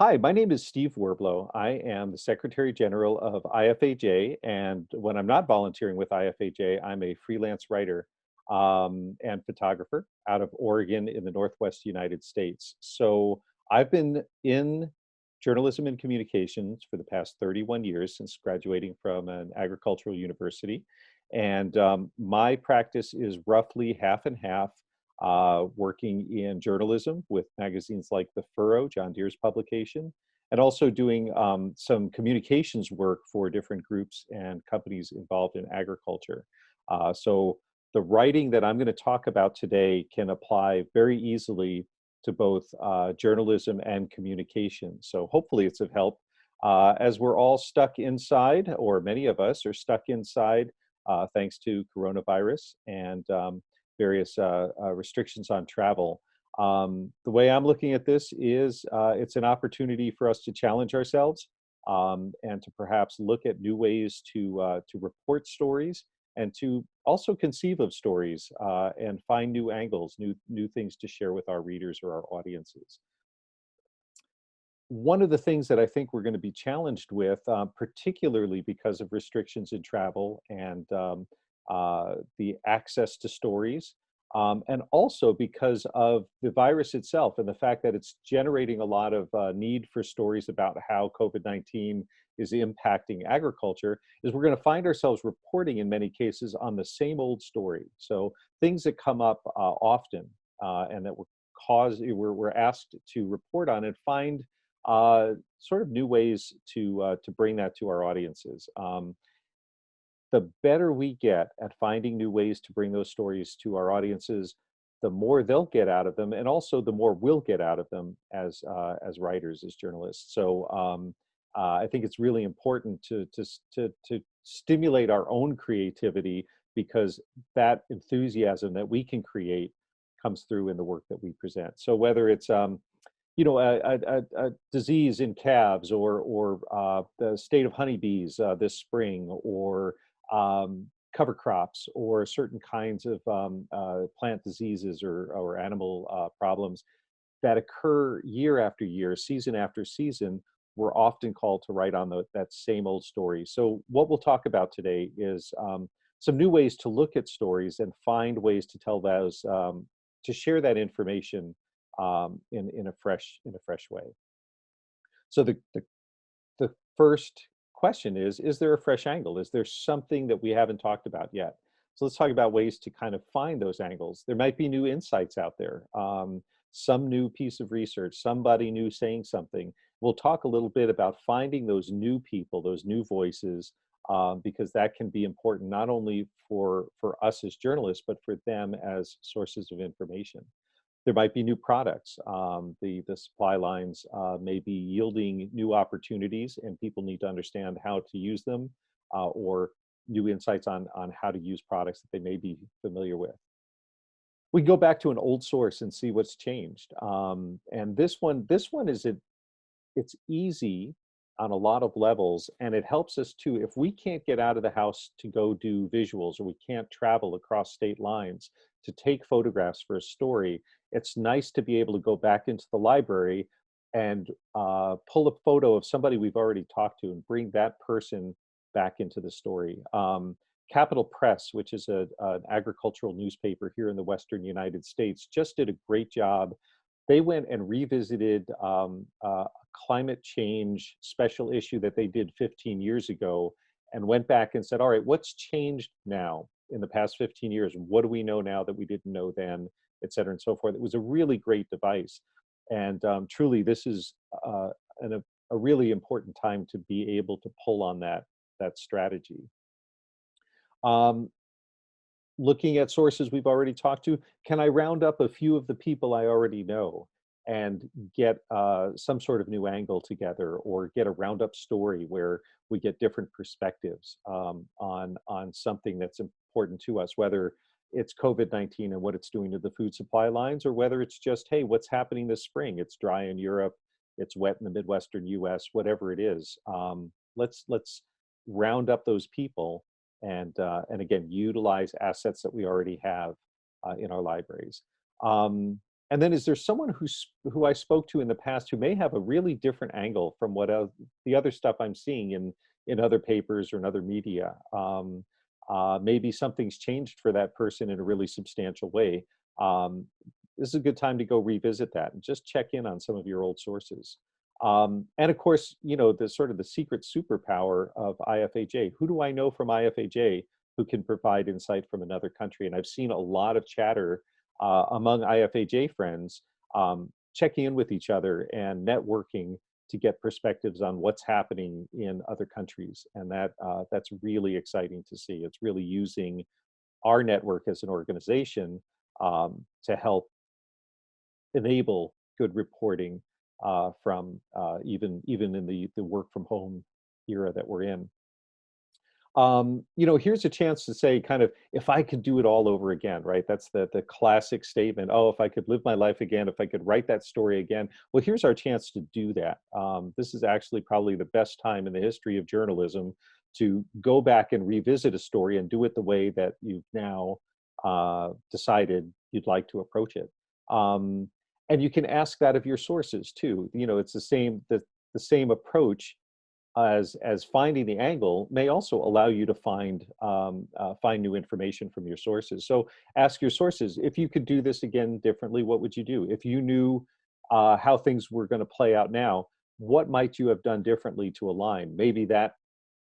Hi, my name is Steve Werblow. I am the Secretary General of IFAJ, and when I'm not volunteering with IFAJ, I'm a freelance writer and photographer out of Oregon in the Northwest United States. So I've been in journalism and communications for the past 31 years since graduating from an agricultural university. And my practice is roughly half and half working in journalism with magazines like The Furrow, John Deere's publication, and also doing some communications work for different groups and companies involved in agriculture. So the writing that I'm going to talk about today can apply very easily to both journalism and communication. So hopefully it's of help. As we're all stuck inside, or many of us are stuck inside, thanks to coronavirus and various restrictions on travel. The way I'm looking at this is it's an opportunity for us to challenge ourselves and to perhaps look at new ways to report stories and to also conceive of stories and find new angles, new things to share with our readers or our audiences. One of the things that I think we're going to be challenged with, particularly because of restrictions in travel and the access to stories, and also because of the virus itself and the fact that it's generating a lot of need for stories about how COVID-19 is impacting agriculture, is we're going to find ourselves reporting in many cases on the same old story. So things that come up often and that we're asked to report on and find sort of new ways to bring that to our audiences. The better we get at finding new ways to bring those stories to our audiences, the more they'll get out of them, and also the more we'll get out of them as writers, as journalists. So I think it's really important to stimulate our own creativity because that enthusiasm that we can create comes through in the work that we present. So whether it's a disease in calves or the state of honeybees this spring or cover crops or certain kinds of plant diseases or animal problems that occur year after year, season after season, we're often called to write on that same old story. So what we'll talk about today is some new ways to look at stories and find ways to tell those, to share that information in a fresh way. So the first question is there a fresh angle? Is there something that we haven't talked about yet? So let's talk about ways to kind of find those angles. There might be new insights out there, some new piece of research, somebody new saying something. We'll talk a little bit about finding those new people, those new voices, because that can be important not only for us as journalists, but for them as sources of information. There might be new products. The supply lines may be yielding new opportunities, and people need to understand how to use them, or new insights on how to use products that they may be familiar with. We can go back to an old source and see what's changed. And this one it's easy on a lot of levels, and it helps us too. If we can't get out of the house to go do visuals, or we can't travel across state lines to take photographs for a story, it's nice to be able to go back into the library and pull a photo of somebody we've already talked to and bring that person back into the story. Capital Press, which is an agricultural newspaper here in the Western United States, just did a great job. They went and revisited a climate change special issue that they did 15 years ago and went back and said, all right, what's changed now in the past 15 years? What do we know now that we didn't know then, et cetera, and so forth? It was a really great device. And truly, this is a really important time to be able to pull on that strategy. Um, Looking at sources we've already talked to, can I round up a few of the people I already know and get some sort of new angle together, or get a roundup story where we get different perspectives on something that's important to us, whether it's COVID-19 and what it's doing to the food supply lines, or whether it's just, hey, what's happening this spring? It's dry in Europe, it's wet in the Midwestern US, whatever it is. Let's round up those people and again utilize assets that we already have in our libraries. And then is there someone who I spoke to in the past who may have a really different angle from what the other stuff I'm seeing in other papers or in other media? Maybe something's changed for that person in a really substantial way. Um, this is a good time to go revisit that and just check in on some of your old sources. And of course, the sort of the secret superpower of IFAJ. Who do I know from IFAJ who can provide insight from another country? And I've seen a lot of chatter among IFAJ friends, checking in with each other and networking to get perspectives on what's happening in other countries, and that's really exciting to see. It's really using our network as an organization to help enable good reporting from even in the work from home era that we're in. Here's a chance to say kind of, if I could do it all over again, right? That's the classic statement. Oh, if I could live my life again, if I could write that story again. Well, here's our chance to do that. This is actually probably the best time in the history of journalism to go back and revisit a story and do it the way that you've now decided you'd like to approach it. And you can ask that of your sources too. It's the same approach as finding the angle may also allow you to find new information from your sources. So ask your sources, if you could do this again differently, what would you do? If you knew how things were going to play out now, what might you have done differently to align? Maybe that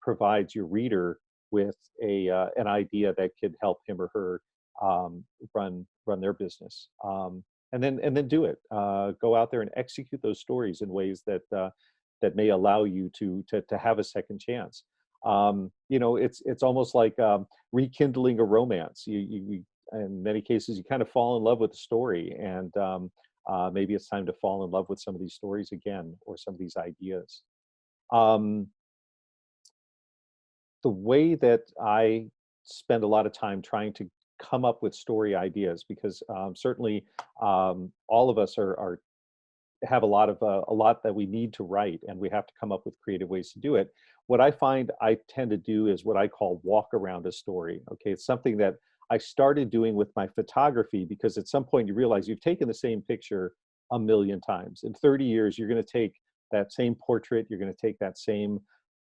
provides your reader with an idea that could help him or her run their business. And then do it. Go out there and execute those stories in ways that may allow you to have a second chance. It's almost like rekindling a romance. You in many cases you kind of fall in love with the story, and maybe it's time to fall in love with some of these stories again, or some of these ideas. Um, the way that I spend a lot of time trying to come up with story ideas, because certainly all of us are have a lot that we need to write, and we have to come up with creative ways to do it. What I find I tend to do is what I call walk around a story. Okay, it's something that I started doing with my photography, because at some point you realize you've taken the same picture a million times. In 30 years, you're going to take that same portrait, you're going to take that same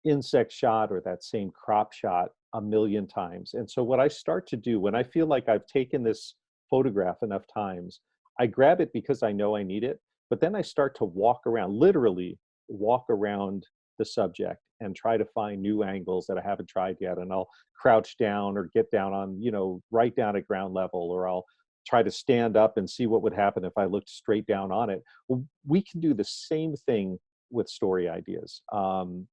insect shot or that same crop shot a million times. And so what I start to do when I feel like I've taken this photograph enough times, I grab it because I know I need it, but then I start to walk around, literally walk around the subject and try to find new angles that I haven't tried yet. And I'll crouch down or get down on, right down at ground level, or I'll try to stand up and see what would happen if I looked straight down on it. Well, we can do the same thing with story ideas.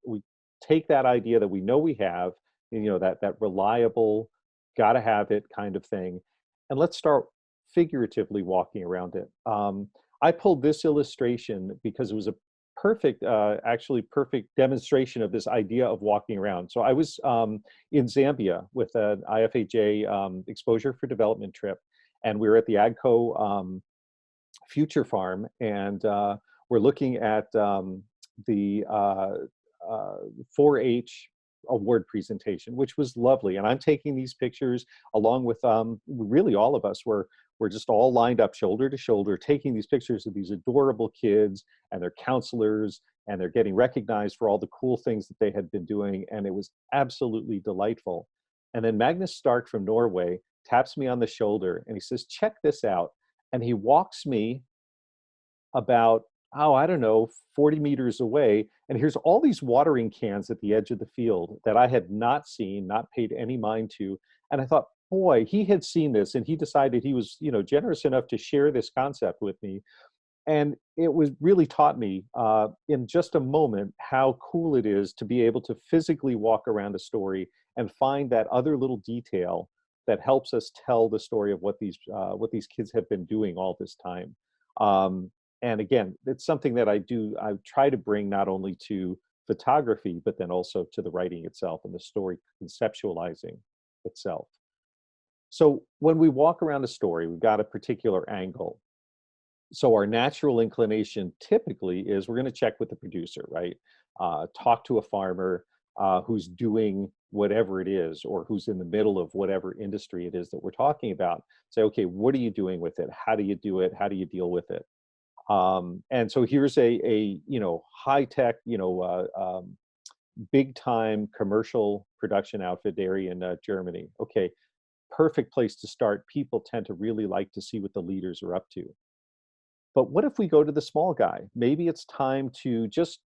We take that idea that we know we have, that reliable, gotta have it kind of thing, and let's start figuratively walking around it. I pulled this illustration because it was a actually perfect demonstration of this idea of walking around. So I was in Zambia with an IFAJ exposure for development trip, and we were at the AGCO Future Farm, and we're looking at the 4-H award presentation, which was lovely. And I'm taking these pictures along with really all of us. We're just all lined up shoulder to shoulder, taking these pictures of these adorable kids and their counselors, and they're getting recognized for all the cool things that they had been doing. And it was absolutely delightful. And then Magnus Stark from Norway taps me on the shoulder and he says, "Check this out." And he walks me about, oh, I don't know, 40 meters away. And here's all these watering cans at the edge of the field that I had not seen, not paid any mind to. And I thought, boy, he had seen this, and he decided he was, generous enough to share this concept with me. And it was really taught me in just a moment how cool it is to be able to physically walk around a story and find that other little detail that helps us tell the story of what these kids have been doing all this time. And again, it's something that I try to bring not only to photography, but then also to the writing itself and the story conceptualizing itself. So when we walk around a story, we've got a particular angle. So our natural inclination typically is we're going to check with the producer, right? Talk to a farmer, who's doing whatever it is, or who's in the middle of whatever industry it is that we're talking about. Say, okay, what are you doing with it? How do you do it? How do you deal with it? And so here's a high tech, big time commercial production outfit dairy in Germany. Okay, perfect place to start. People tend to really like to see what the leaders are up to. But what if we go to the small guy? Maybe it's time to just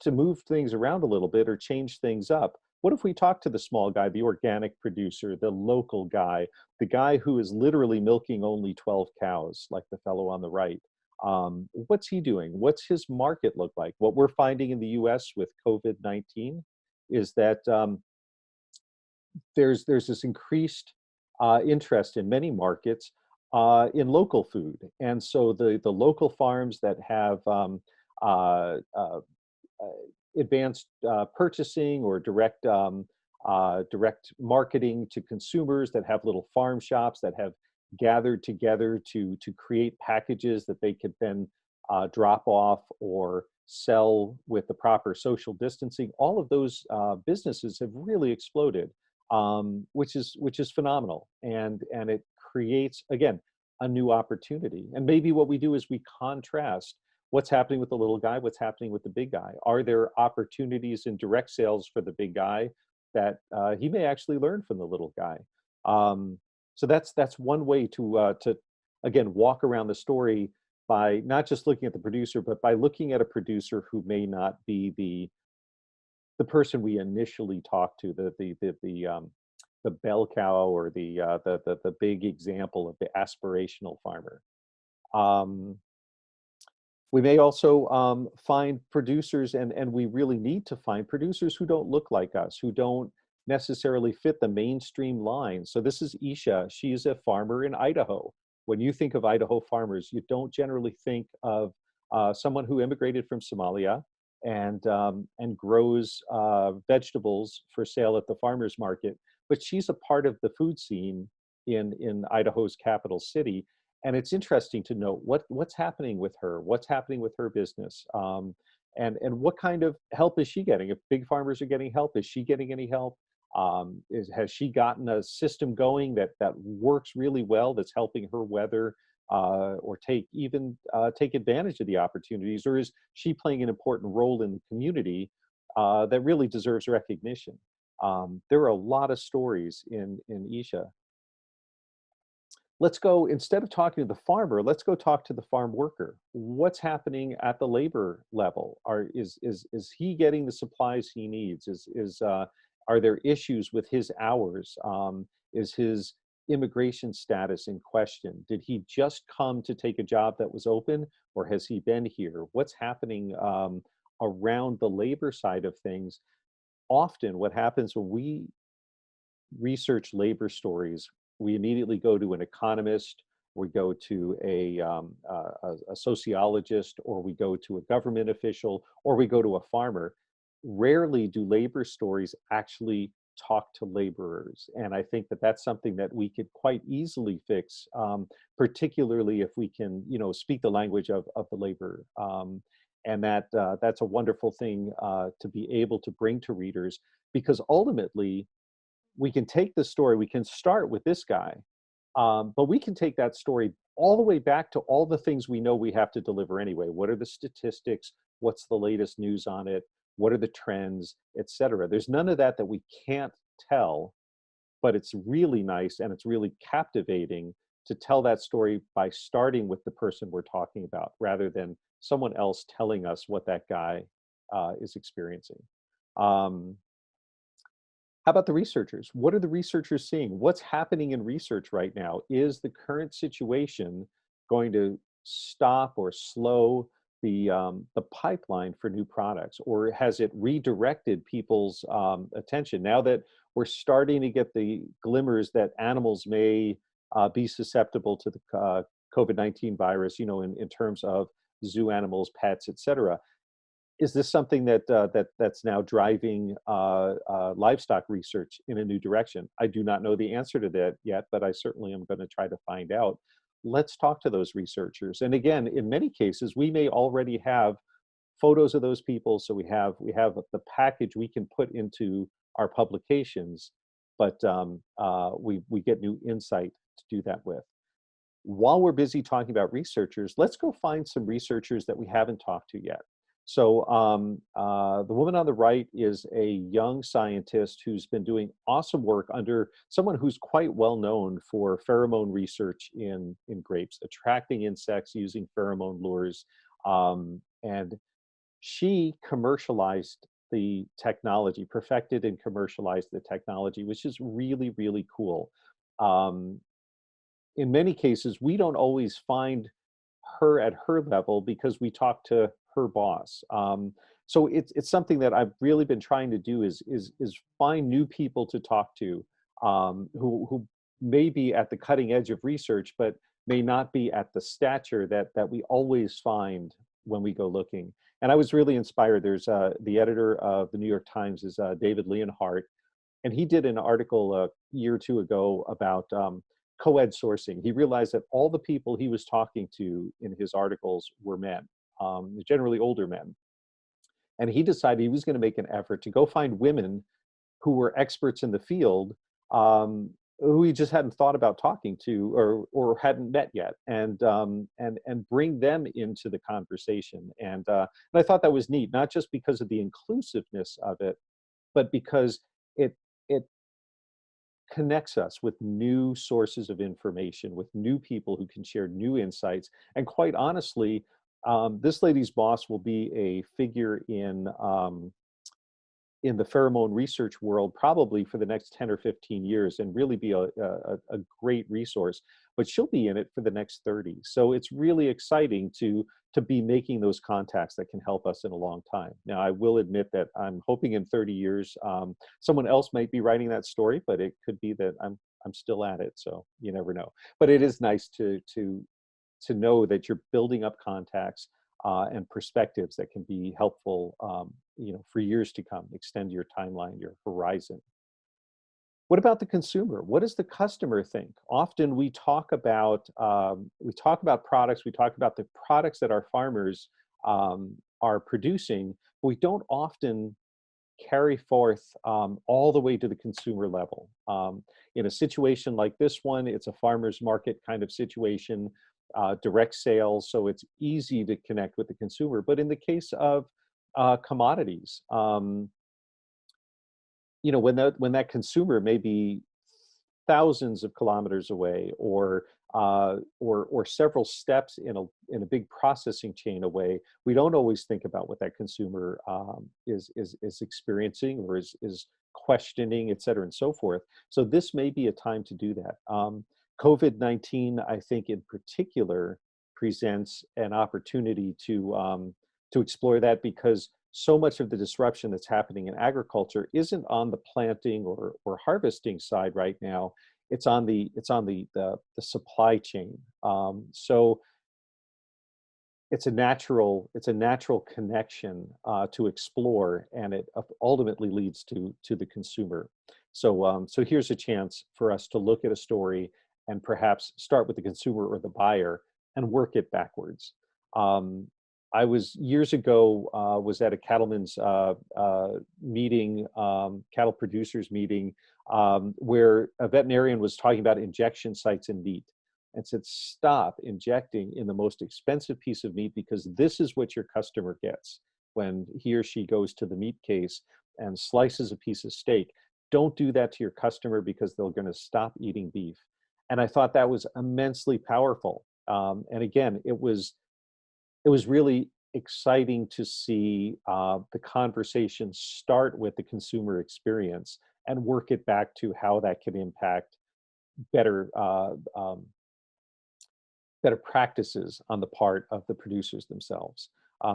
to move things around a little bit or change things up. What if we talk to the small guy, the organic producer, the local guy, the guy who is literally milking only 12 cows, like the fellow on the right? What's he doing? What's his market look like? What we're finding in the US with COVID-19 is that there's this increased interest in many markets in local food, and so the local farms that have uh, uh, uh, advanced purchasing or direct marketing to consumers, that have little farm shops that have gathered together to create packages that they could then drop off or sell with the proper social distancing. All of those businesses have really exploded, which is phenomenal, and it creates, again, a new opportunity. And maybe what we do is we contrast what's happening with the little guy, what's happening with the big guy. Are there opportunities in direct sales for the big guy that he may actually learn from the little guy? Um, so that's one way to again walk around the story by not just looking at the producer, but by looking at a producer who may not be the person we initially talk to, the bell cow, or the big example of the aspirational farmer. Um, we may also find producers, and we really need to find producers who don't look like us, who don't necessarily fit the mainstream line. So this is Isha. She's a farmer in Idaho. When you think of Idaho farmers, you don't generally think of someone who immigrated from Somalia and grows vegetables for sale at the farmers market. But she's a part of the food scene in Idaho's capital city, and it's interesting to note what's happening with her, what's happening with her business, and what kind of help is she getting? If big farmers are getting help, is she getting any help? Has she gotten a system going that works really well, that's helping her weather or take advantage of the opportunities, or is she playing an important role in the community that really deserves recognition? There are a lot of stories in Isha. Let's go, instead of talking to the farmer, let's go talk to the farm worker. What's happening at the labor level? Is he getting the supplies he needs? Are there issues with his hours? Is his immigration status in question? Did he just come to take a job that was open, or has he been here? What's happening around the labor side of things? Often what happens when we research labor stories, we immediately go to an economist, we go to a sociologist, or we go to a government official, or we go to a farmer. Rarely do labor stories actually talk to laborers. And I think that that's something that we could quite easily fix, particularly if we can, speak the language of the laborer. And that's a wonderful thing to be able to bring to readers, because ultimately, we can take the story, we can start with this guy, but we can take that story all the way back to all the things we know we have to deliver anyway. What are the statistics? What's the latest news on it? What are the trends, et cetera? There's none of that we can't tell, but it's really nice and it's really captivating to tell that story by starting with the person we're talking about, rather than someone else telling us what that guy is experiencing. Um, how about the researchers? What are the researchers seeing? What's happening in research right now? Is the current situation going to stop or slow the pipeline for new products, or has it redirected people's attention? Now that we're starting to get the glimmers that animals may be susceptible to the COVID-19 virus, in terms of zoo animals, pets, et cetera. Is this something that's now driving livestock research in a new direction? I do not know the answer to that yet, but I certainly am going to try to find out. Let's talk to those researchers. And again, in many cases, we may already have photos of those people. So we have the package we can put into our publications, but we get new insight to do that with. While we're busy talking about researchers, let's go find some researchers that we haven't talked to yet. So the woman on the right is a young scientist who's been doing awesome work under someone who's quite well known for pheromone research in grapes, attracting insects using pheromone lures. And she commercialized the technology, perfected and commercialized the technology, which is really, really cool. Um, in many cases, we don't always find her at her level because we talk to her boss. So it's something that I've really been trying to do is find new people to talk to, who may be at the cutting edge of research, but may not be at the stature that we always find when we go looking. And I was really inspired. There's the editor of the New York Times is David Leonhardt, and he did an article a year or two ago about co-ed sourcing. He realized that all the people he was talking to in his articles were men, generally older men. And he decided he was going to make an effort to go find women who were experts in the field, who he just hadn't thought about talking to or hadn't met yet, and bring them into the conversation. And I thought that was neat, not just because of the inclusiveness of it, but because it connects us with new sources of information, with new people who can share new insights. And quite honestly, this lady's boss will be a figure in the pheromone research world probably for the next 10 or 15 years and really be a great resource, but she'll be in it for the next 30. So it's really exciting to be making those contacts that can help us in a long time. Now, I will admit that I'm hoping in 30 years, someone else might be writing that story, but it could be that I'm still at it. So you never know. But it is nice to know that you're building up contacts and perspectives that can be helpful, for years to come, extend your timeline, your horizon. What about the consumer? What does the customer think? Often we talk about products, we talk about the products that our farmers are producing, but we don't often carry forth all the way to the consumer level. In a situation like this one, it's a farmer's market kind of situation, direct sales, so it's easy to connect with the consumer. But in the case of commodities, when that consumer may be thousands of kilometers away, or several steps in a big processing chain away, we don't always think about what that consumer is experiencing or is questioning, et cetera, and so forth. So this may be a time to do that. COVID-19, I think, in particular, presents an opportunity to explore that, because so much of the disruption that's happening in agriculture isn't on the planting or harvesting side right now. It's on the supply chain. So it's a natural connection to explore, and it ultimately leads to the consumer. So here's a chance for us to look at a story and perhaps start with the consumer or the buyer and work it backwards. I was years ago was at a cattlemen's meeting, cattle producers meeting, where a veterinarian was talking about injection sites in meat, and said, stop injecting in the most expensive piece of meat, because this is what your customer gets when he or she goes to the meat case and slices a piece of steak. Don't do that to your customer, because they're going to stop eating beef. And I thought that was immensely powerful. And again, it was really exciting to see the conversation start with the consumer experience and work it back to how that can impact better better practices on the part of the producers themselves.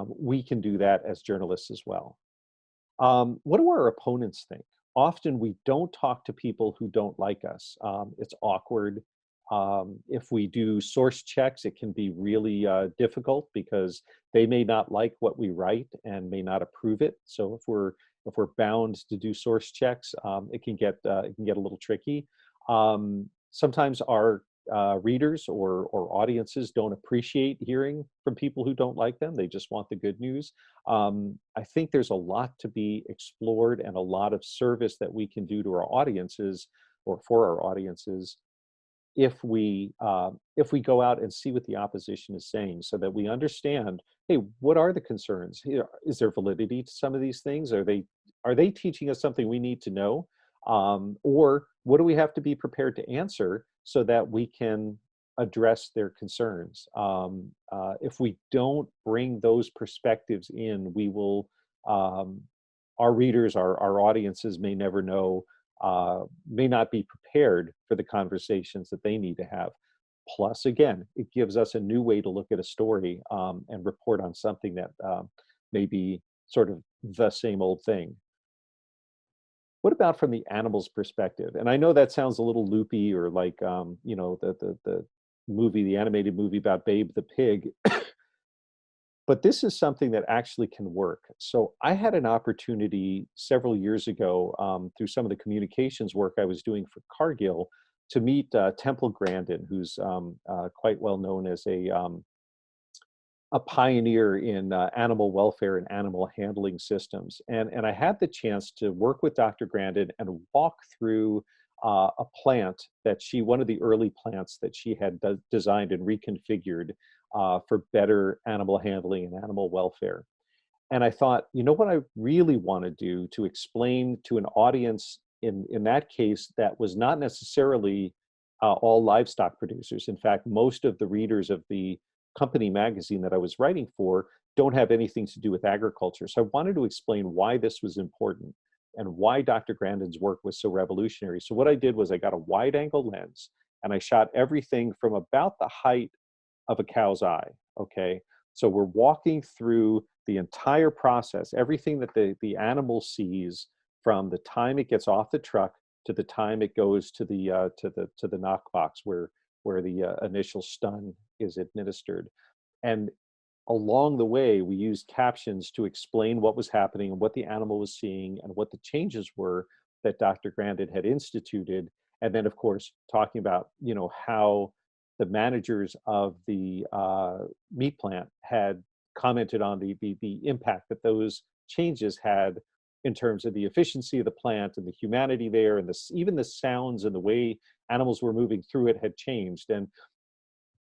We can do that as journalists as well. What do our opponents think? Often we don't talk to people who don't like us. It's awkward. If we do source checks, it can be really difficult, because they may not like what we write and may not approve it. So if we're bound to do source checks, it can get a little tricky. Sometimes our readers or audiences don't appreciate hearing from people who don't like them. They just want the good news. I think there's a lot to be explored and a lot of service that we can do to our audiences or for our audiences if we go out and see what the opposition is saying, so that we understand, hey, what are the concerns here? Is there validity to some of these things? Are they teaching us something we need to know, or what do we have to be prepared to answer so that we can address their concerns? If we don't bring those perspectives in, we will our readers, our audiences may never know, may not be prepared for the conversations that they need to have. Plus, again, it gives us a new way to look at a story, and report on something that may be sort of the same old thing. What about from the animal's perspective? And I know that sounds a little loopy, or like the movie, the animated movie about Babe the pig, but this is something that actually can work. So I had an opportunity several years ago, through some of the communications work I was doing for Cargill, to meet Temple Grandin, who's quite well known as a pioneer in animal welfare and animal handling systems. And I had the chance to work with Dr. Grandin and walk through a plant that one of the early plants that she had designed and reconfigured for better animal handling and animal welfare. And I thought, you know what I really want to do to explain to an audience in that case that was not necessarily all livestock producers. In fact, most of the readers of the company magazine that I was writing for don't have anything to do with agriculture. So I wanted to explain why this was important and why Dr. Grandin's work was so revolutionary. So what I did was I got a wide angle lens and I shot everything from about the height of a cow's eye. Okay. So we're walking through the entire process, everything that the animal sees from the time it gets off the truck to the time it goes to the knock box where the initial stun is administered. And along the way, we used captions to explain what was happening and what the animal was seeing and what the changes were that Dr. Grandin had instituted. And then, of course, talking about how the managers of the meat plant had commented on the impact that those changes had in terms of the efficiency of the plant and the humanity there, and even the sounds and the way animals were moving through it had changed. And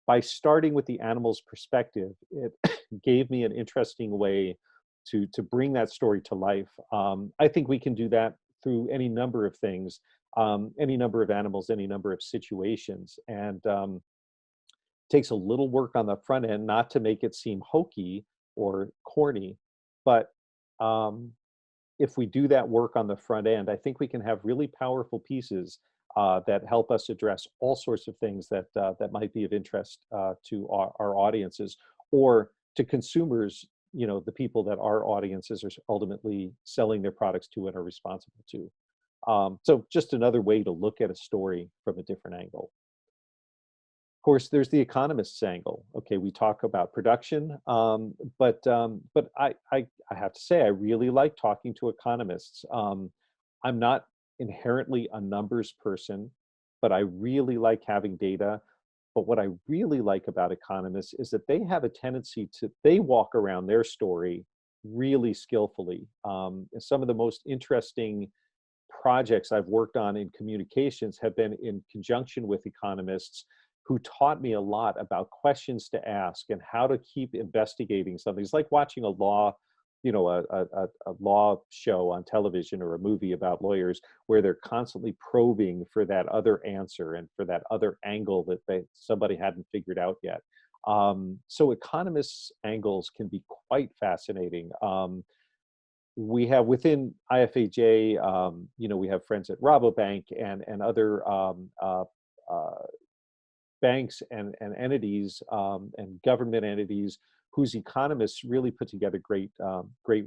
by starting with the animal's perspective, it gave me an interesting way to bring that story to life. I think we can do that through any number of things, any number of animals, any number of situations, and takes a little work on the front end, not to make it seem hokey or corny, but if we do that work on the front end, I think we can have really powerful pieces that help us address all sorts of things that might be of interest to our audiences or to consumers. The people that our audiences are ultimately selling their products to and are responsible to. So just another way to look at a story from a different angle. Of course, there's the economist's angle. Okay, we talk about production, but I have to say I really like talking to economists. I'm not inherently a numbers person, but I really like having data. But what I really like about economists is that they have a tendency they walk around their story really skillfully. Some of the most interesting projects I've worked on in communications have been in conjunction with economists who taught me a lot about questions to ask and how to keep investigating something. It's like watching a law, a law show on television or a movie about lawyers where they're constantly probing for that other answer and for that other angle that somebody hadn't figured out yet. So economists' angles can be quite fascinating. We have within IFAJ, we have friends at Rabobank and other banks and entities and government entities whose economists really put together great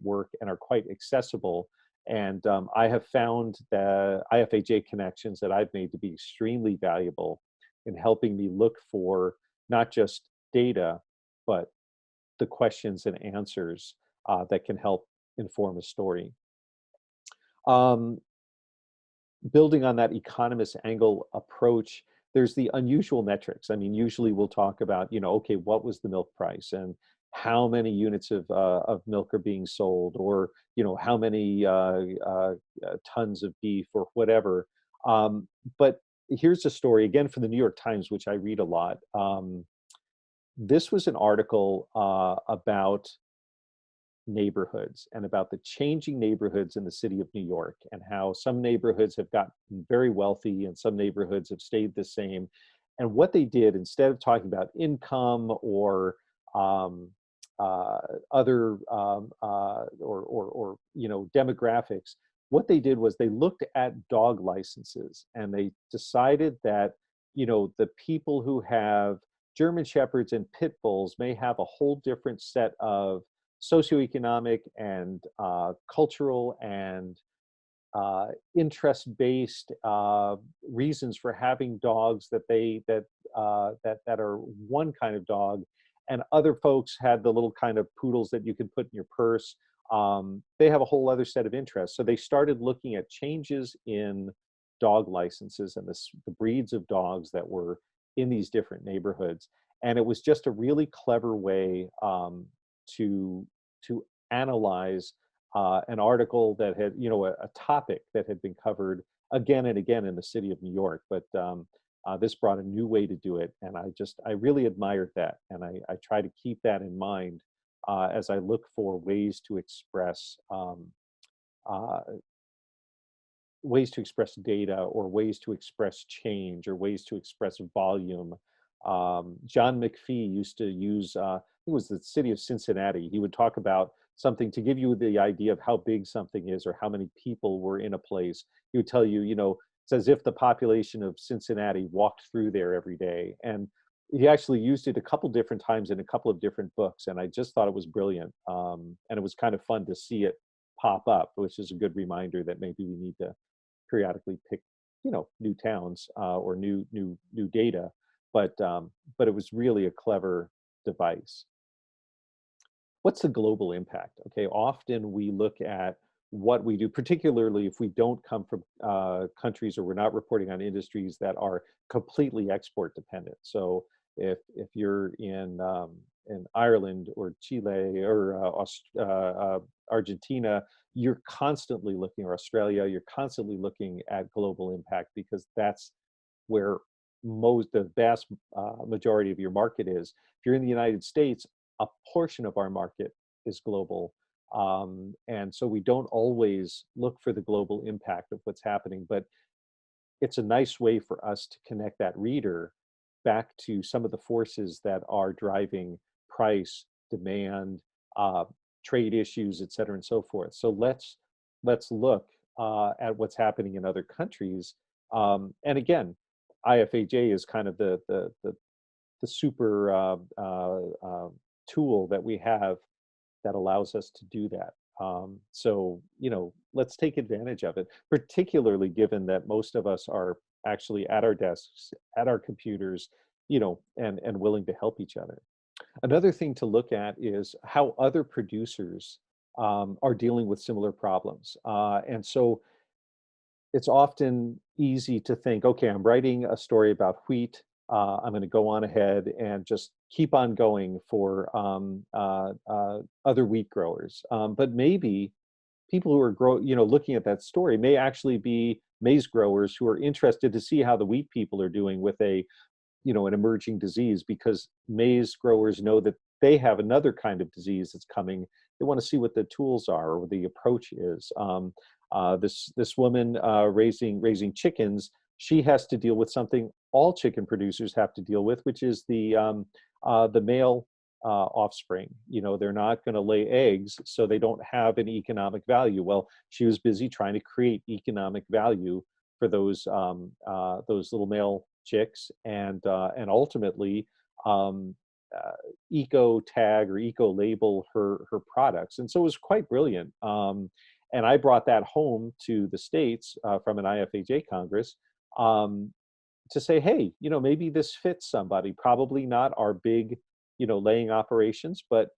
work and are quite accessible. And I have found the IFAJ connections that I've made to be extremely valuable in helping me look for not just data, but the questions and answers that can help inform a story. Building on that economist angle approach, there's the unusual metrics. I mean, usually we'll talk about, okay, what was the milk price and how many units of milk are being sold, or how many tons of beef or whatever. But here's a story again from the New York Times, which I read a lot. This was an article about neighborhoods and about the changing neighborhoods in the city of New York, and how some neighborhoods have gotten very wealthy and some neighborhoods have stayed the same. And what they did, instead of talking about income or um, other or demographics, what they did was they looked at dog licenses, and they decided that the people who have German Shepherds and Pit Bulls may have a whole different set of socioeconomic and cultural and interest-based reasons for having dogs that are one kind of dog, and other folks had the little kind of poodles that you can put in your purse. They have a whole other set of interests. So they started looking at changes in dog licenses and the breeds of dogs that were in these different neighborhoods. And it was just a really clever way to analyze an article that had, a topic that had been covered again and again in the city of New York. But this brought a new way to do it, and I really admired that, and I try to keep that in mind as I look for uh, ways to express data, or ways to express change, or ways to express volume. John McPhee used to use, I think it was the city of Cincinnati. He would talk about something to give you the idea of how big something is or how many people were in a place. He would tell you, it's as if the population of Cincinnati walked through there every day. And he actually used it a couple different times in a couple of different books. And I just thought it was brilliant. And it was kind of fun to see it pop up, which is a good reminder that maybe we need to periodically pick, new towns or new data. But it was really a clever device. What's the global impact? Okay, often we look at what we do, particularly if we don't come from countries, or we're not reporting on industries that are completely export dependent. So if you're in Ireland or Chile or Argentina, you're constantly looking, or Australia, you're constantly looking at global impact, because that's where the vast majority of your market is. If you're in the United States, a portion of our market is global. And so we don't always look for the global impact of what's happening, but it's a nice way for us to connect that reader back to some of the forces that are driving price, demand, trade issues, et cetera, and so forth. So let's look at what's happening in other countries. And again, IFAJ is kind of the super tool that we have that allows us to do that. So, let's take advantage of it, particularly given that most of us are actually at our desks, at our computers, and willing to help each other. Another thing to look at is how other producers are dealing with similar problems. And so it's often easy to think, okay, I'm writing a story about wheat. I'm going to go on ahead and just keep on going for other wheat growers. But maybe people who are looking at that story may actually be maize growers who are interested to see how the wheat people are doing with an emerging disease, because maize growers know that they have another kind of disease that's coming. They want to see what the tools are or what the approach is. This woman raising chickens, she has to deal with something all chicken producers have to deal with, which is the male offspring. They're not going to lay eggs, so they don't have an economic value. Well, she was busy trying to create economic value for those little male chicks, and ultimately eco tag or eco label her products. And so it was quite brilliant. And I brought that home to the States from an IFAJ Congress to say, hey, maybe this fits somebody. Probably not our big, laying operations, but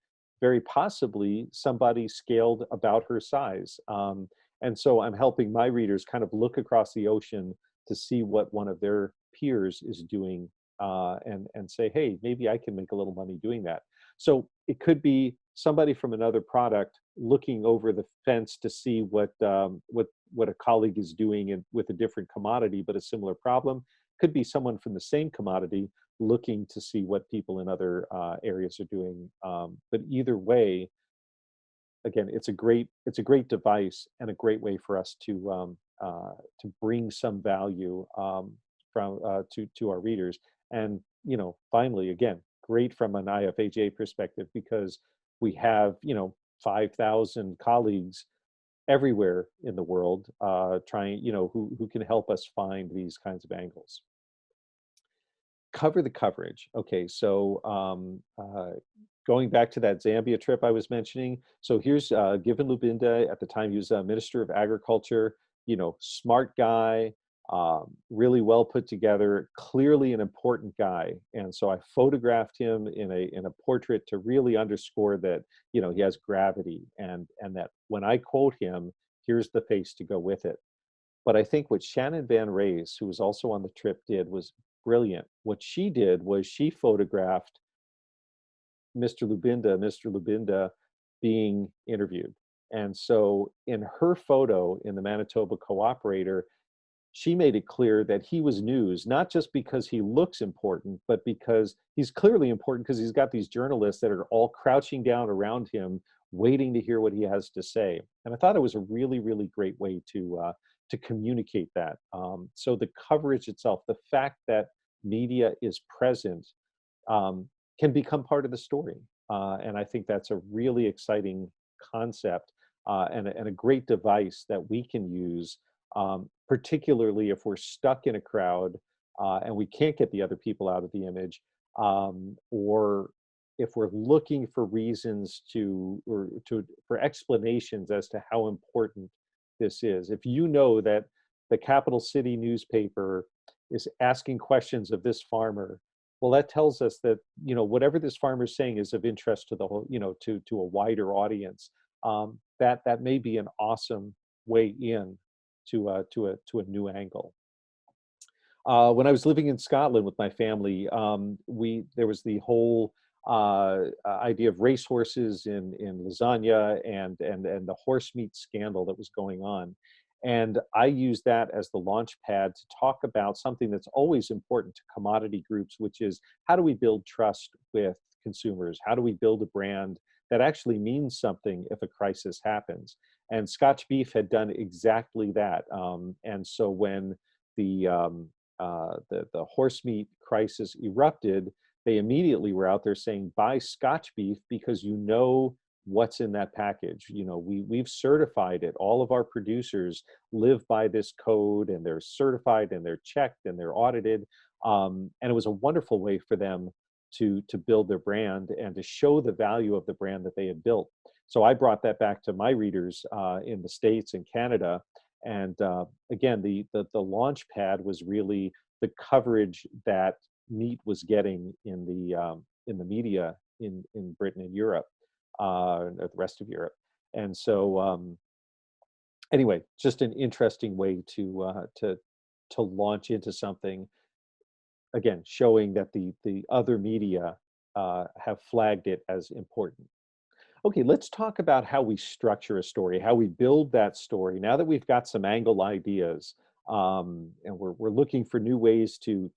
very possibly somebody scaled about her size. And so I'm helping my readers kind of look across the ocean to see what one of their peers is doing, and say, hey, maybe I can make a little money doing that. So it could be somebody from another product looking over the fence to see what a colleague is doing with a different commodity, but a similar problem. Could be someone from the same commodity looking to see what people in other areas are doing. But either way, again, it's a great device and a great way for us to bring some value from to our readers. And finally, again, great from an IFHA perspective because we have 5,000 colleagues everywhere in the world trying who can help us find these kinds of angles. Cover the coverage. Okay, so going back to that Zambia trip I was mentioning, so here's Given Lubinda. At the time, he was Minister of Agriculture. Smart guy, really well put together, clearly an important guy. And so I photographed him in a portrait to really underscore that he has gravity, and that when I quote him, here's the face to go with it. But I think what Shannon Van Raes, who was also on the trip, did was brilliant. What she did was she photographed Mr. Lubinda being interviewed. And so in her photo in the Manitoba Cooperator, she made it clear that he was news, not just because he looks important, but because he's clearly important because he's got these journalists that are all crouching down around him, waiting to hear what he has to say. And I thought it was a really, really great way to communicate that. So the coverage itself, the fact that media is present, can become part of the story. And I think that's a really exciting concept and a great device that we can use, particularly if we're stuck in a crowd and we can't get the other people out of the image, or if we're looking for reasons for explanations as to how important this is. If you know that the capital city newspaper is asking questions of this farmer, well, that tells us that whatever this farmer is saying is of interest to the whole, to a wider audience. That may be an awesome way in to a new angle. When I was living in Scotland with my family, there was the whole idea of racehorses in lasagna and the horse meat scandal that was going on. And I use that as the launch pad to talk about something that's always important to commodity groups, which is how do we build trust with consumers? How do we build a brand that actually means something if a crisis happens? And Scotch beef had done exactly that. And so when the horse meat crisis erupted, they immediately were out there saying, buy Scotch beef because what's in that package. We've certified it. All of our producers live by this code, and they're certified, and they're checked, and they're audited. And it was a wonderful way for them to build their brand and to show the value of the brand that they had built. So I brought that back to my readers in the States and Canada. And again, the launch pad was really the coverage that meat was getting in the media in Britain and Europe, or the rest of Europe. And so anyway, just an interesting way to launch into something. Again, showing that the other media have flagged it as important. Okay, let's talk about how we structure a story, how we build that story. Now that we've got some angle ideas, and we're looking for new ways to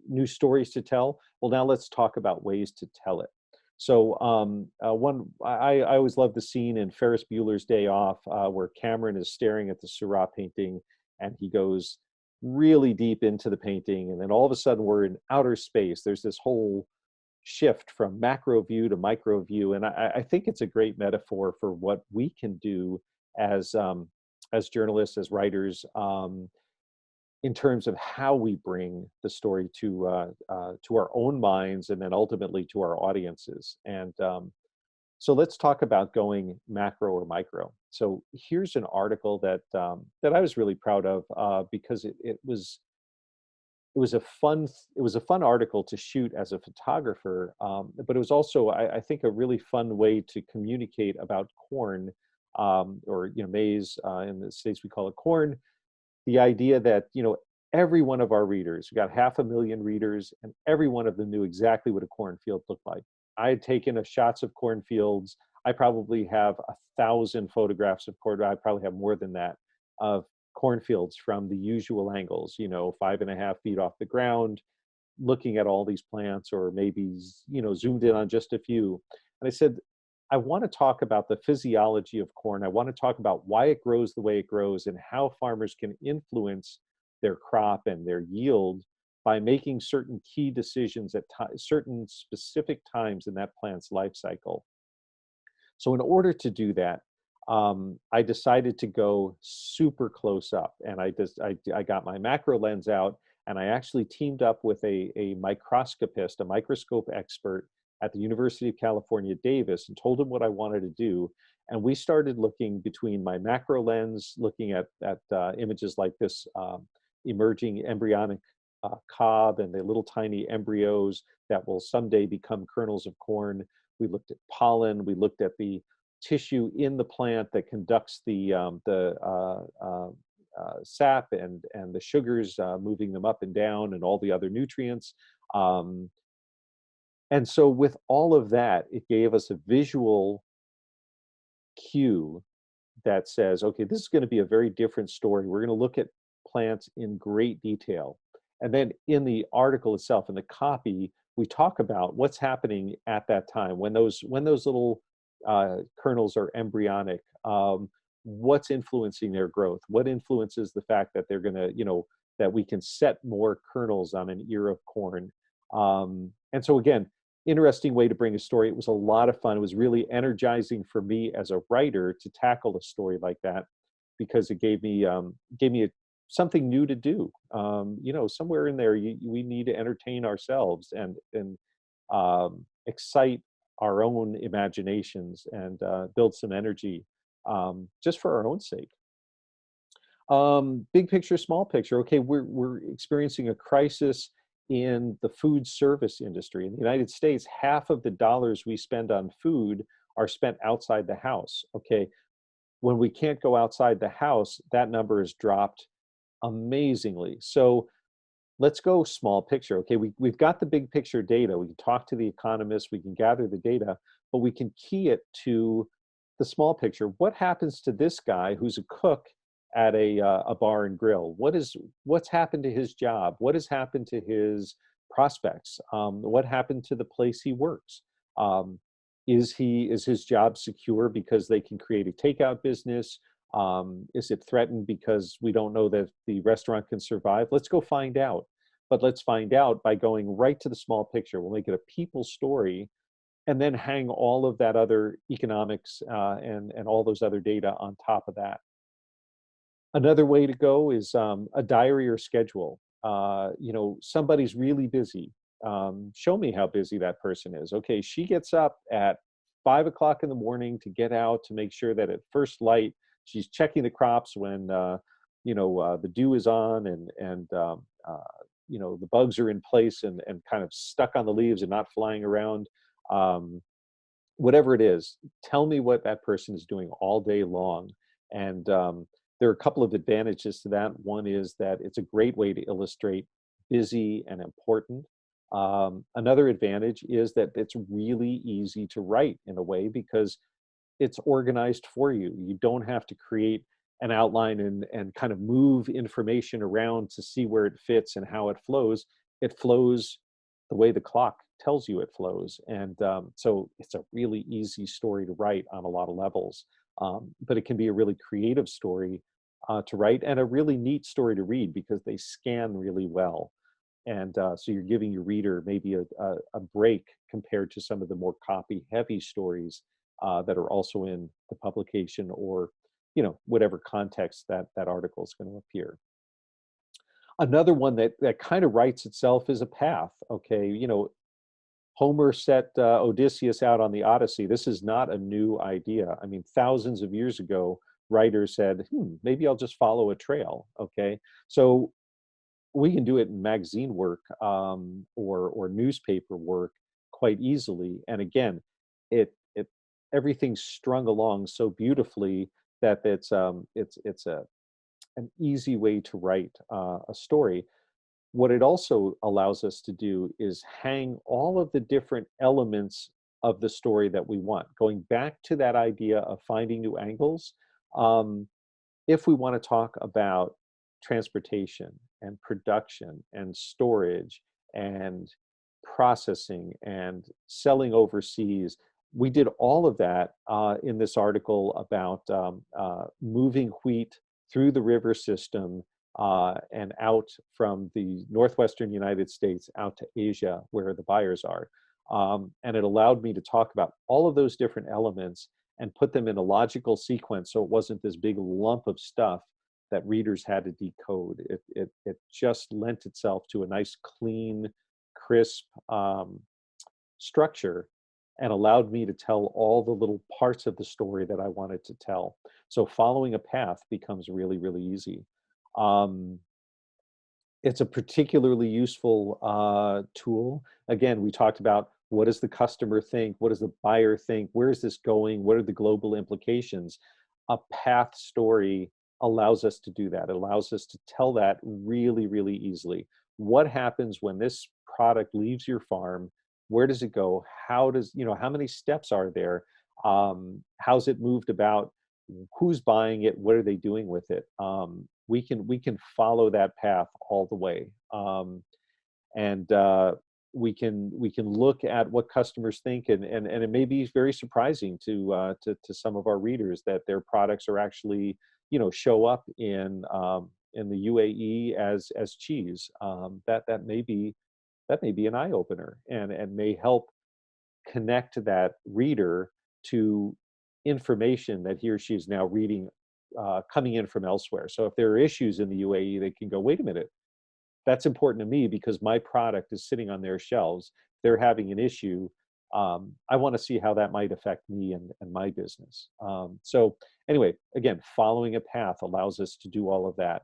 new stories to tell. Well, now let's talk about ways to tell it. So I always love the scene in Ferris Bueller's Day Off where Cameron is staring at the Seurat painting, and he goes really deep into the painting, and then all of a sudden we're in outer space. There's this whole shift from macro view to micro view, and I think it's a great metaphor for what we can do as journalists, as writers, in terms of how we bring the story to our own minds and then ultimately to our audiences. And so let's talk about going macro or micro. So here's an article that I was really proud of because it was a fun article to shoot as a photographer, but it was also I think a really fun way to communicate about corn, or maize. In the States we call it corn. The idea that every one of our readers, we got 500,000 readers, and every one of them knew exactly what a cornfield looked like. I had taken shots of cornfields. I probably have 1,000 photographs of corn. I probably have more than that, of cornfields from the usual angles, 5.5 feet off the ground, looking at all these plants, or maybe, zoomed in on just a few. And I said, I want to talk about the physiology of corn. I want to talk about why it grows the way it grows and how farmers can influence their crop and their yield by making certain key decisions at certain specific times in that plant's life cycle. So in order to do that, I decided to go super close up, and I got my macro lens out, and I actually teamed up with a microscopist, a microscope expert at the University of California, Davis, and told him what I wanted to do. And we started looking between my macro lens, looking at images like this emerging embryonic cob and the little tiny embryos that will someday become kernels of corn. We looked at pollen. We looked at the tissue in the plant that conducts the sap and the sugars, moving them up and down, and all the other nutrients. Um, and so with all of that, it gave us a visual cue that says, okay, this is going to be a very different story. We're going to look at plants in great detail. And then in the article itself, in the copy, we talk about what's happening at that time when those little kernels are embryonic. What's influencing their growth? What influences the fact that they're going to, that we can set more kernels on an ear of corn? And so again, interesting way to bring a story. It was a lot of fun. It was really energizing for me as a writer to tackle a story like that, because it gave me something new to do. Somewhere in there, we need to entertain ourselves and excite our own imaginations and build some energy, just for our own sake. Big picture, small picture. Okay, we're experiencing a crisis in the food service industry. In the United States, half of the dollars we spend on food are spent outside the house. Okay, when we can't go outside the house, that number has dropped amazingly. So let's go small picture. Okay, we've got the big picture data. We can talk to the economists, we can gather the data, but we can key it to the small picture. What happens to this guy who's a cook at a bar and grill? What's happened to his job? What has happened to his prospects? What happened to the place he works? Is his job secure because they can create a takeout business? Is it threatened because we don't know that the restaurant can survive? Let's go find out. But let's find out by going right to the small picture. We'll make it a people story, and then hang all of that other economics and all those other data on top of that. Another way to go is a diary or schedule. Somebody's really busy. Show me how busy that person is. Okay, she gets up at 5 o'clock in the morning to get out to make sure that at first light she's checking the crops when the dew is on, and the bugs are in place and kind of stuck on the leaves and not flying around. Um, Whatever it is, tell me what that person is doing all day long. And there are a couple of advantages to that. One is that it's a great way to illustrate busy and important. Another advantage is that it's really easy to write in a way because it's organized for you. You don't have to create an outline and kind of move information around to see where it fits and how it flows. It flows the way the clock tells you it flows. And so it's a really easy story to write on a lot of levels. But it can be a really creative story to write, and a really neat story to read because they scan really well. And so you're giving your reader maybe a break compared to some of the more copy heavy stories that are also in the publication, or whatever context that article is going to appear. Another one that kind of writes itself is a path. Okay, Homer set Odysseus out on the Odyssey. This is not a new idea. I mean, thousands of years ago, writers said, maybe I'll just follow a trail. Okay, so we can do it in magazine work, or newspaper work quite easily. And again, it everything's strung along so beautifully that it's a an easy way to write a story. What it also allows us to do is hang all of the different elements of the story that we want. Going back to that idea of finding new angles, um, if we want to talk about transportation and production and storage and processing and selling overseas, we did all of that in this article about moving wheat through the river system and out from the northwestern United States out to Asia, where the buyers are. And it allowed me to talk about all of those different elements and put them in a logical sequence so it wasn't this big lump of stuff that readers had to decode. It just lent itself to a nice, clean, crisp structure and allowed me to tell all the little parts of the story that I wanted to tell. So following a path becomes really, really easy. Um, it's a particularly useful tool. Again, we talked about what does the customer think? What does the buyer think? Where is this going? What are the global implications? A path story allows us to do that. It allows us to tell that really, really easily. What happens when this product leaves your farm? Where does it go? How does, how many steps are there? How's it moved about? Who's buying it? What are they doing with it? We can follow that path all the way, and we can look at what customers think, and it may be very surprising to some of our readers that their products are actually show up in the UAE as cheese. That may be an eye opener, and may help connect that reader to information that he or she is now reading coming in from elsewhere. So if there are issues in the UAE, they can go, wait a minute, that's important to me because my product is sitting on their shelves. They're having an issue. I want to see how that might affect me and my business. So anyway, again, following a path allows us to do all of that.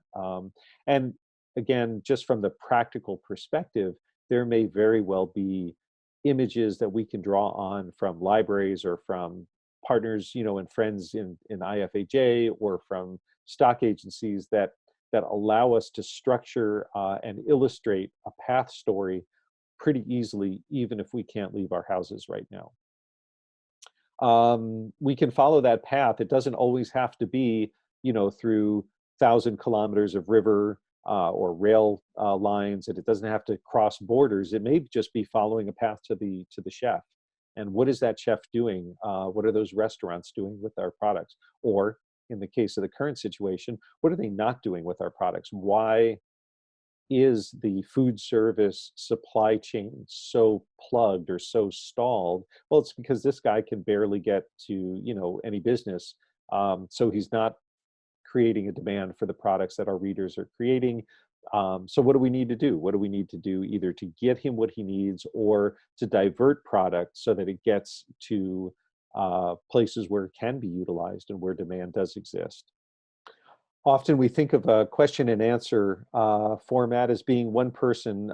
And again, just from the practical perspective, there may very well be images that we can draw on from libraries or from partners, and friends in IFAJ or from stock agencies that allow us to structure and illustrate a path story pretty easily, even if we can't leave our houses right now. We can follow that path. It doesn't always have to be, through 1,000 kilometers of river or rail lines, and it doesn't have to cross borders. It may just be following a path to the chef. And what is that chef doing? What are those restaurants doing with our products? Or in the case of the current situation, what are they not doing with our products? Why is the food service supply chain so plugged or so stalled? Well, it's because this guy can barely get to, any business. So he's not creating a demand for the products that our readers are creating. So what do we need to do? What do we need to do either to get him what he needs or to divert product so that it gets to places where it can be utilized and where demand does exist? Often we think of a question and answer format as being one person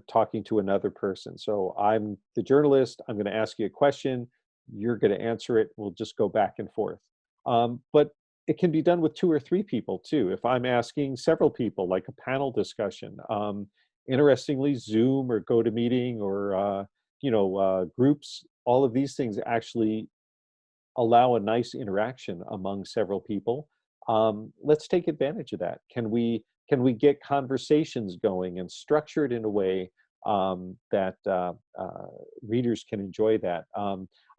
talking to another person. So I'm the journalist, I'm going to ask you a question, you're going to answer it, we'll just go back and forth. But it can be done with 2 or 3 people too. If I'm asking several people, like a panel discussion, interestingly, Zoom or GoToMeeting or groups, all of these things actually allow a nice interaction among several people. Let's take advantage of that. Can we get conversations going and structure it in a way that readers can enjoy that?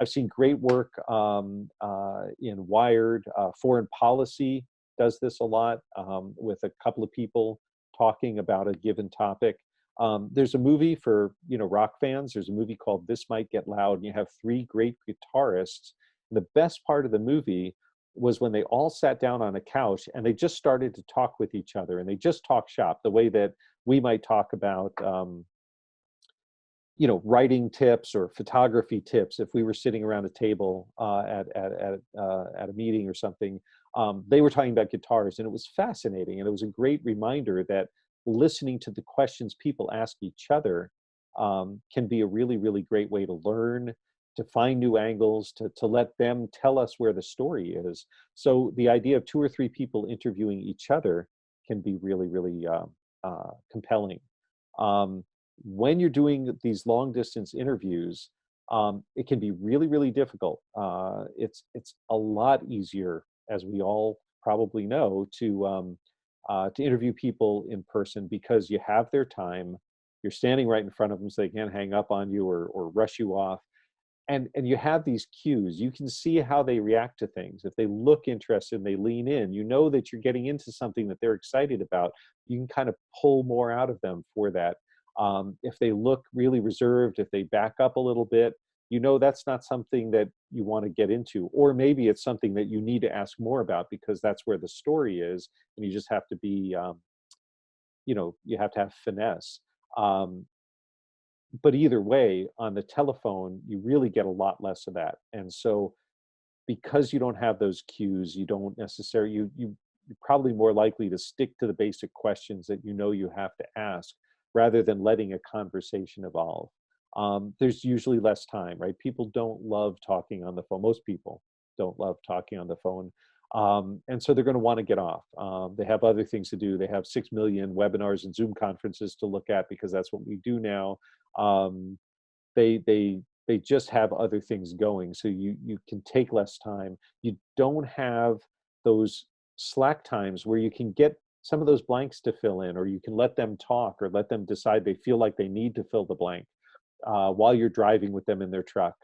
I've seen great work in Wired. Foreign Policy does this a lot with a couple of people talking about a given topic. There's a movie for rock fans. There's a movie called This Might Get Loud, and you have 3 great guitarists. And the best part of the movie was when they all sat down on a couch and they just started to talk with each other, and they just talk shop the way that we might talk about writing tips or photography tips if we were sitting around a table at a meeting or something. They were talking about guitars, and it was fascinating, and it was a great reminder that listening to the questions people ask each other can be a really, really great way to learn, to find new angles, to let them tell us where the story is. So the idea of two or three people interviewing each other can be really, really compelling. Um, when you're doing these long distance interviews, it can be really, really difficult. It's a lot easier, as we all probably know, to interview people in person because you have their time. You're standing right in front of them, so they can't hang up on you or rush you off. And you have these cues. You can see how they react to things. If they look interested and they lean in, you know that you're getting into something that they're excited about. You can kind of pull more out of them for that. If they look really reserved, if they back up a little bit, you know that's not something that you want to get into. Or maybe it's something that you need to ask more about because that's where the story is, and you just have to be, you have to have finesse. Um, but either way, on the telephone, you really get a lot less of that. And so because you don't have those cues, you don't necessarily you're probably more likely to stick to the basic questions that you know you have to ask rather than letting a conversation evolve. There's usually less time, right? People don't love talking on the phone. Most people don't love talking on the phone. And so they're going to want to get off. They have other things to do. They have 6 million webinars and Zoom conferences to look at because that's what we do now. Um, they just have other things going, so you can take less time. You don't have those slack times where you can get some of those blanks to fill in, or you can let them talk or let them decide they feel like they need to fill the blank while you're driving with them in their truck.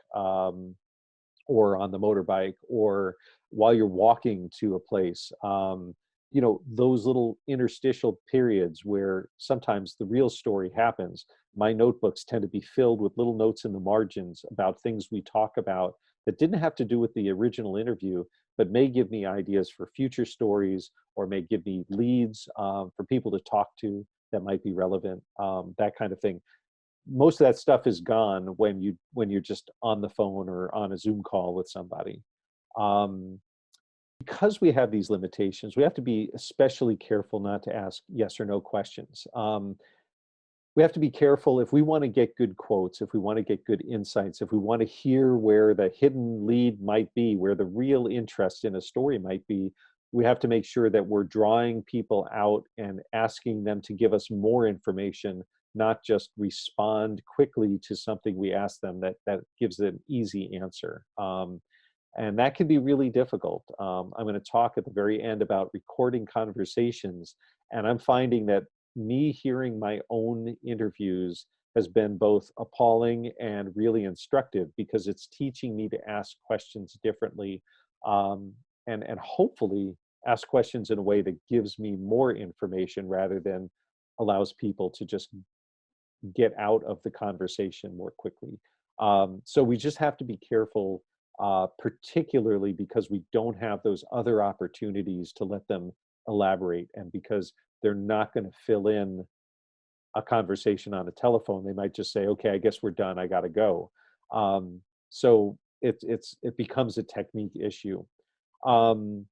Or on the motorbike, or while you're walking to a place. Those little interstitial periods where sometimes the real story happens. My notebooks tend to be filled with little notes in the margins about things we talk about that didn't have to do with the original interview, but may give me ideas for future stories or may give me leads for people to talk to that might be relevant, that kind of thing. Most of that stuff is gone when you're just on the phone or on a Zoom call with somebody. Um, because we have these limitations, we have to be especially careful not to ask yes or no questions. We have to be careful if we want to get good quotes, if we want to get good insights, if we want to hear where the hidden lead might be, where the real interest in a story might be. We have to make sure that we're drawing people out and asking them to give us more information, not just respond quickly to something we ask them that gives an easy answer. And that can be really difficult. I'm going to talk at the very end about recording conversations, and I'm finding that me hearing my own interviews has been both appalling and really instructive because it's teaching me to ask questions differently, and hopefully ask questions in a way that gives me more information rather than allows people to just get out of the conversation more quickly. So we just have to be careful, particularly because we don't have those other opportunities to let them elaborate, and because they're not going to fill in a conversation on a telephone. They might just say, "Okay, I guess we're done. I got to go." So it becomes a technique issue. Um,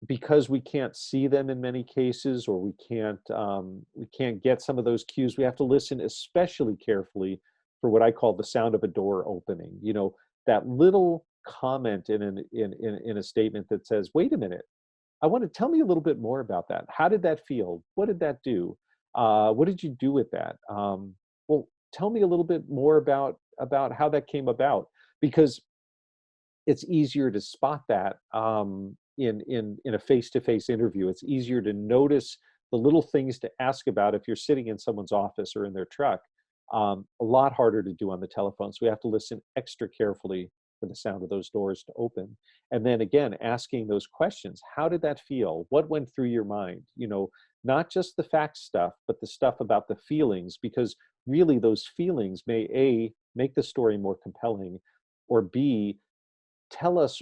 because we can't see them in many cases, or we can't get some of those cues, we have to listen especially carefully for what I call the sound of a door opening. That little comment in a statement that says, "Wait a minute, I want to tell me a little bit more about that. How did that feel? What did that do? What did you do with that? Well, tell me a little bit more about how that came about," because it's easier to spot that in a face-to-face interview. It's easier to notice the little things to ask about if you're sitting in someone's office or in their truck. A lot harder to do on the telephone. So we have to listen extra carefully for the sound of those doors to open. And then again, asking those questions. How did that feel? What went through your mind? Not just the fact stuff, but the stuff about the feelings, because really those feelings may A, make the story more compelling, or B, tell us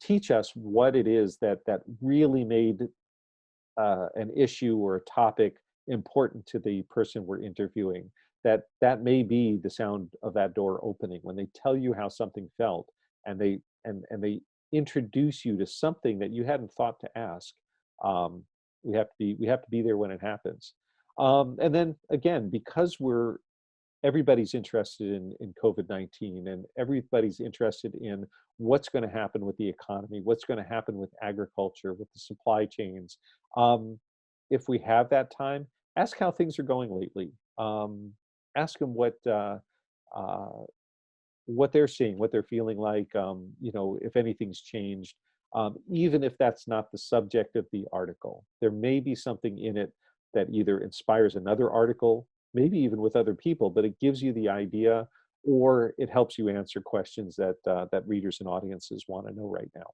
teach us what it is that really made an issue or a topic important to the person we're interviewing. That may be the sound of that door opening when they tell you how something felt, and they introduce you to something that you hadn't thought to ask. Um, we have to be there when it happens. And then again, because we're everybody's interested in COVID-19, and everybody's interested in what's going to happen with the economy, what's going to happen with agriculture, with the supply chains. Um, if we have that time, ask how things are going lately. Ask them uh, what they're seeing, what they're feeling like, if anything's changed, even if that's not the subject of the article. There may be something in it that either inspires another article, maybe even with other people, but it gives you the idea, or it helps you answer questions that readers and audiences want to know right now.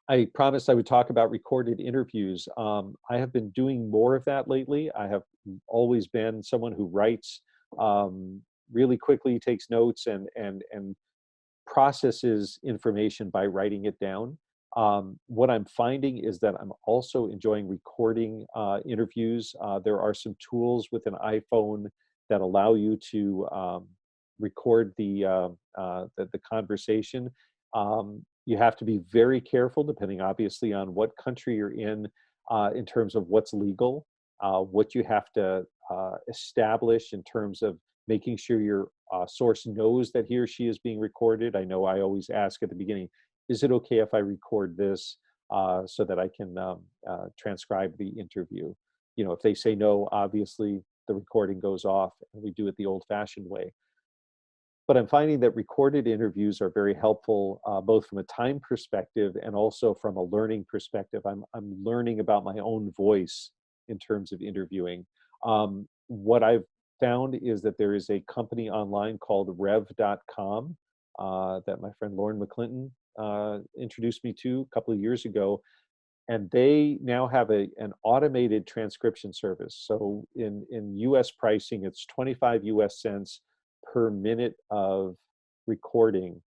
I promised I would talk about recorded interviews. I have been doing more of that lately. I have always been someone who writes um, really quickly, takes notes, and processes information by writing it down. What I'm finding is that I'm also enjoying recording interviews. There are some tools with an iPhone that allow you to record the conversation. You have to be very careful, depending obviously on what country you're in terms of what's legal, what you have to establish in terms of making sure your source knows that he or she is being recorded. I know I always ask at the beginning, is it okay if I record this so that I can transcribe the interview? If they say no, obviously the recording goes off and we do it the old fashioned way. But I'm finding that recorded interviews are very helpful, both from a time perspective and also from a learning perspective. I'm learning about my own voice in terms of interviewing. What I've found is that there is a company online called Rev.com that my friend Lauren McClinton introduced me to a couple of years ago, and they now have an automated transcription service. So in US pricing, it's 25 US cents per minute of recording,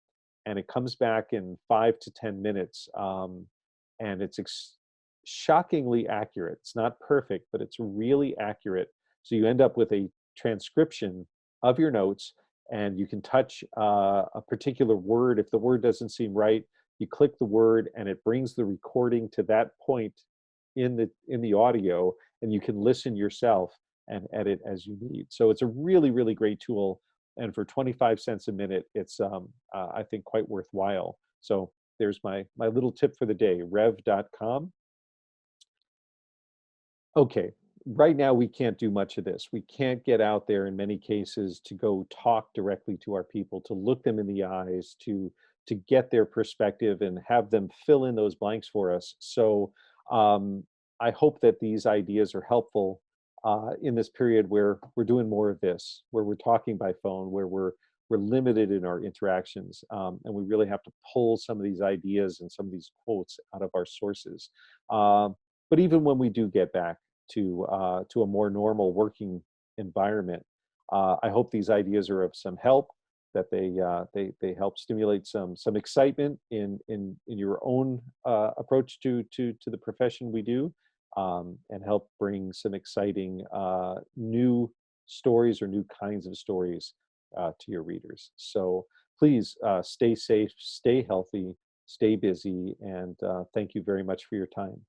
and it comes back in 5 to 10 minutes. And it's shockingly accurate. It's not perfect, but it's really accurate. So you end up with a transcription of your notes, and you can touch a particular word. If the word doesn't seem right, you click the word and it brings the recording to that point in the audio, and you can listen yourself and edit as you need. So it's a really, really great tool, and for 25 cents a minute, it's I think quite worthwhile. So there's my little tip for the day, rev.com. Okay, right now we can't do much of this. We can't get out there in many cases to go talk directly to our people, to look them in the eyes, to get their perspective and have them fill in those blanks for us. So um, I hope that these ideas are helpful in this period where we're doing more of this, where we're talking by phone, where we're limited in our interactions, and we really have to pull some of these ideas and some of these quotes out of our sources. But even when we do get back to a more normal working environment, I hope these ideas are of some help. That they help stimulate some excitement in your own approach to the profession we do, and help bring some exciting new stories or new kinds of stories to your readers. So please stay safe, stay healthy, stay busy, and thank you very much for your time.